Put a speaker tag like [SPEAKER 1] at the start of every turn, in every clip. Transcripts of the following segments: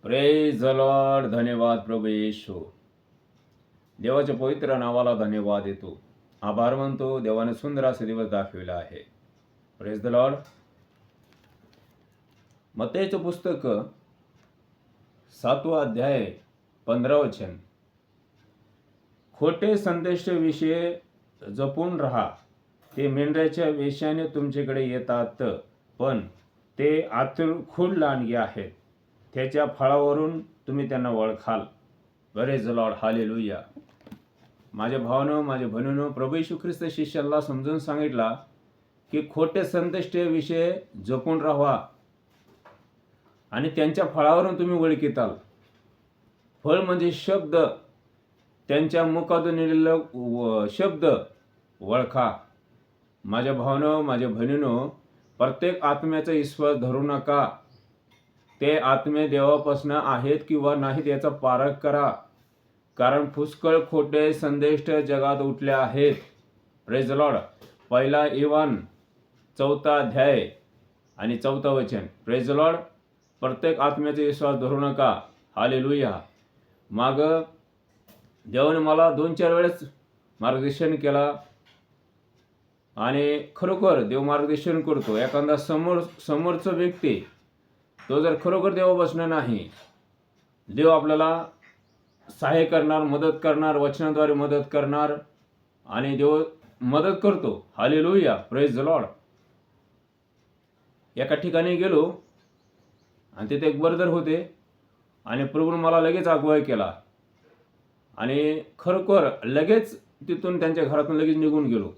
[SPEAKER 1] Praise the Lord. धन्यवाद प्रभू येशू. देवाच्या पवित्र नावाला धन्यवाद देतो. आभार मानतो. देवाने सुंदर असे दिवस दाखविला आहे. Praise the Lord. मत्तेचं पुस्तक 7वा अध्याय 15 वचन. खोटे संदेश विषय जपून राहा. ते मेंढराच्या वेशाने तुमच्याकडे येतात, पण ते आतून खूड लांडगे आहेत. त्याच्या फळावरून तुम्ही त्यांना ओळखाल. Praise the Lord. हालेलुया. माझ्या भावानं, माझ्या बहिणीनं, प्रभू येशू ख्रिस्त शिष्याला समजून सांगितला की खोटे संदेश विषय जपून राहा आणि त्यांच्या फळावरून तुम्ही ओळखीताल. फळ म्हणजे शब्द. त्यांच्या मुखातून निघालेला शब्द ओळखा. माझ्या भावानं, माझ्या बहिणीनं, प्रत्येक आत्म्याचा विश्वास धरू नका. ते आत्मे देवापासून आहेत किंवा नाहीत याचा पारख करा, कारण पुष्कळ खोटे संदेश जगात उठले आहेत. Praise the Lord. 1 योहान 4 अध्याय आणि 4 वचन. Praise the Lord. प्रत्येक आत्म्याचा विश्वास धरू नका. हालेलुया. माग देवाने मला 2-4 वेळेस मार्गदर्शन केला आणि खरोखर देव मार्गदर्शन करतो. एखादा समोरचा व्यक्ती तो जर खरोखर देवापासून नाही, देव आपल्याला सहाय्य करणार, मदत करणार, वचनाद्वारे मदत करणार आणि देव मदत करतो. हालेलुया. Praise the Lord. एका ठिकाणी गेलो आणि तिथे एक ब्रदर होते आणि प्रभूने मला लगेच अगुवाई केला आणि खरोखर लगेच तिथून त्यांच्या घरातून लगेच निघून गेलो.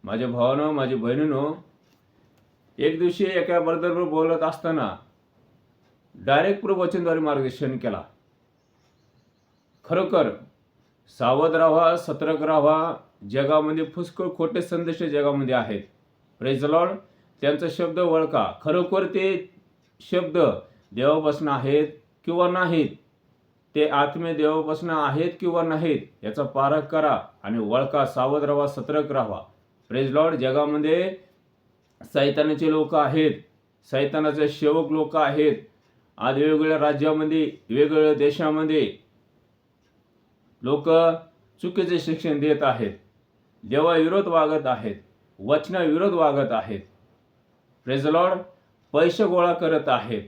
[SPEAKER 1] माझ्या भावानं, माझ्या बहिणीनं एक दिवशी एका ब्रदरवर बोलत असताना डायरेक्ट प्रभू वचनद्वारे मार्गदर्शन केला. खरोखर सावध राहा, सतर्क राहा. जगामध्ये पुष्कळ खोटे संदेश जगामध्ये आहेत. Praise the Lord. त्यांचा शब्द ओळखा. खरोखर ते शब्द देवापासून आहेत किंवा नाहीत, ते आत्मे देवापासून आहेत किंवा नाहीत याचा पारख करा आणि ओळखा. सावध राहा, सतर्क राहा. Praise Lord. जगामध्ये सैतानाचे लोक आहेत, सैतानाचे सेवक लोक आहेत. आज वेगवेगळ्या राज्यामध्ये, वेगवेगळ्या देशामध्ये लोक चुकीचे शिक्षण देत आहेत, देवाविरोध वागत आहेत, वचनाविरोध वागत आहेत. Praise the Lord. पैसे गोळा करत आहेत.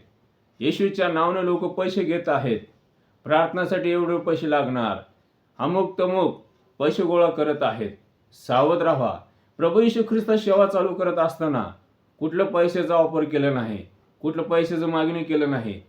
[SPEAKER 1] येशूच्या नावाने लोक पैसे घेत आहेत. प्रार्थनासाठी एवढे पैसे लागणार, अमुक तमुक पैसे गोळा करत आहेत. सावध राहा. प्रभू येशू ख्रिस्त सेवा चालू करत असताना कुठलं पैशाचा वापर केला नाही, कुठलं पैशाचं मागणी केलं नाही.